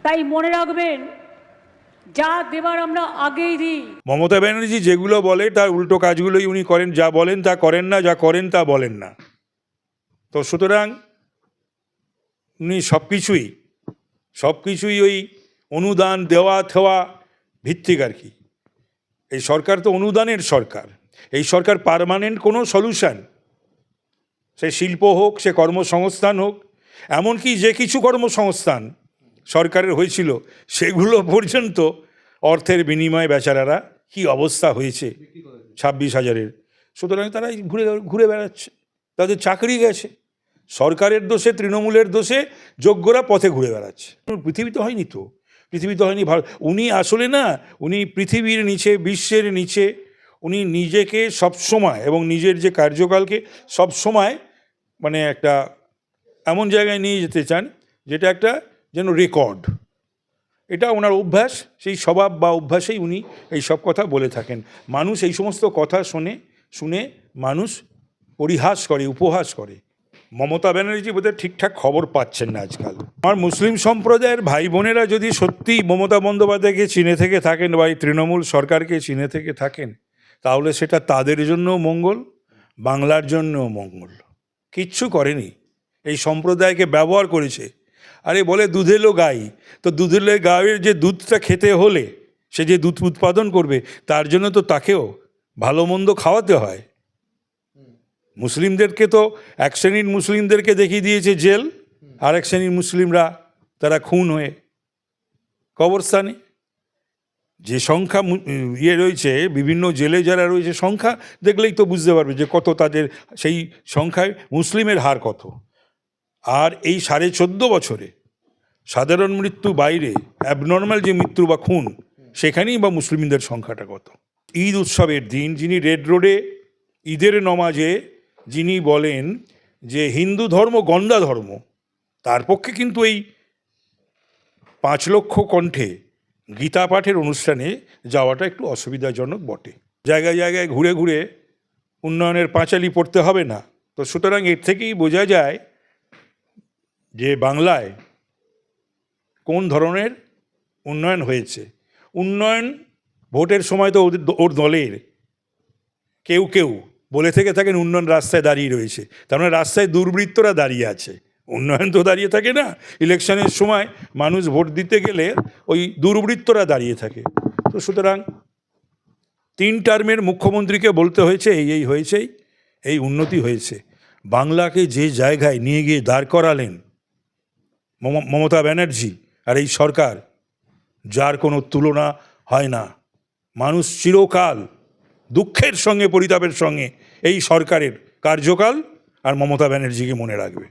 তাই মনে রাখবেন, যা দেবার আমরা আগেই দিই। মমতা ব্যানার্জি যেগুলো বলে তার উল্টো কাজগুলোই উনি করেন, যা বলেন তা করেন না, যা করেন তা বলেন না। তো সুতরাং উনি সব কিছুই ওই অনুদান দেওয়া থেওয়া ভিত্তিক আর কি। এই সরকার তো অনুদানের সরকার। এই সরকার পার্মানেন্ট কোনো সলিউশন, সে শিল্প হোক, সে কর্মসংস্থান হোক, এমনকি যে কিছু কর্মসংস্থান সরকারের হয়েছিল সেগুলো পর্যন্ত অর্থের বিনিময়ে বেচারারা কি অবস্থা হয়েছে 26,000-এর। সুতরাং তারা ঘুরে বেড়াচ্ছে, তাদের চাকরি গেছে। সরকারের দোষে, তৃণমূলের দোষে যোগ্যরা পথে ঘুরে বেড়াচ্ছে। পৃথিবীতে হয়নি তো, পৃথিবীতে হয়নি। উনি আসলে না, উনি পৃথিবীর নিচে, বিশ্বের নিচে উনি নিজেকে সবসময় এবং নিজের যে কার্যকালকে সবসময় মানে একটা এমন জায়গায় নিয়ে যেতে চান যেটা একটা যেন রেকর্ড। এটা ওনার অভ্যাস, সেই স্বভাব বা অভ্যাসেই উনি এই সব কথা বলে থাকেন। মানুষ এই সমস্ত কথা শুনে মানুষ পরিহাস করে, উপহাস করে। মমতা ব্যানার্জি বোধহয় ঠিকঠাক খবর পাচ্ছেন না আজকাল। আমার মুসলিম সম্প্রদায়ের ভাই বোনেরা যদি সত্যিই মমতা বন্দ্যোপাধ্যায়কে চিনে থেকে থাকেন বা এই তৃণমূল সরকারকে চিনে থেকে থাকেন, তাহলে সেটা তাদের জন্যও মঙ্গল, বাংলার জন্যও মঙ্গল। কিচ্ছু করেনি, এই সম্প্রদায়কে ব্যবহার করেছে। আরে বলে দুধেলো গাই, তো দুধেলো গাইয়ের যে দুধটা খেতে হলে, সে যে দুধ উৎপাদন করবে, তার জন্য তো তাকেও ভালো মন্দ খাওয়াতে হয়। মুসলিমদেরকে তো এক শ্রেণীর মুসলিমদেরকে দেখিয়ে দিয়েছে জেল, আর এক শ্রেণীর মুসলিমরা তারা খুন হয়ে কবরস্থানে। যে সংখ্যা রয়েছে বিভিন্ন জেলে যারা রয়েছে, সংখ্যা দেখলেই তো বুঝতে পারবে যে কত তাদের, সেই সংখ্যায় মুসলিমের হার কত। আর এই 14.5 বছরে সাধারণ মৃত্যু বাইরে অ্যাবনর্মাল যে মৃত্যু বা খুন, সেখানেই বা মুসলিমদের সংখ্যাটা কত। ঈদ উৎসবের দিন যিনি রেড রোডে ঈদের নমাজে যিনি বলেন যে হিন্দু ধর্ম গন্ডা ধর্ম, তার পক্ষে কিন্তু এই 5 লক্ষ কণ্ঠে গীতা পাঠের অনুষ্ঠানে যাওয়াটা একটু অসুবিধাজনক বটে। জায়গায় জায়গায় ঘুরে ঘুরে উন্নয়নের পাঁচালি পড়তে হবে না। তো সুতরাং এর থেকেই বোঝা যায় যে বাংলায় কোন ধরনের উন্নয়ন হয়েছে। উন্নয়ন ভোটের সময় তো ওর দলের কেউ বলে থেকে থাকেন উন্নয়ন রাস্তায় দাঁড়িয়ে রয়েছে, তার মানে রাস্তায় দুর্বৃত্তরা দাঁড়িয়ে আছে, উন্নয়ন তো দাঁড়িয়ে থাকে না। ইলেকশনের সময় মানুষ ভোট দিতে গেলে ওই দুর্বৃত্তরা দাঁড়িয়ে থাকে। তো সুতরাং 3 টার্মের মুখ্যমন্ত্রীকে বলতে হয়েছে এই হয়েছে, এই উন্নতি হয়েছে। বাংলাকে যে জায়গায় নিয়ে গিয়ে দাঁড় করালেন মমতা ব্যানার্জি আর এই সরকার, যার কোনো তুলনা হয় না। মানুষ চিরকাল দুঃখের সঙ্গে, পরিতাপের সঙ্গে এই সরকারের কার্যকাল আর মমতা ব্যানার্জিকে মনে রাখবে।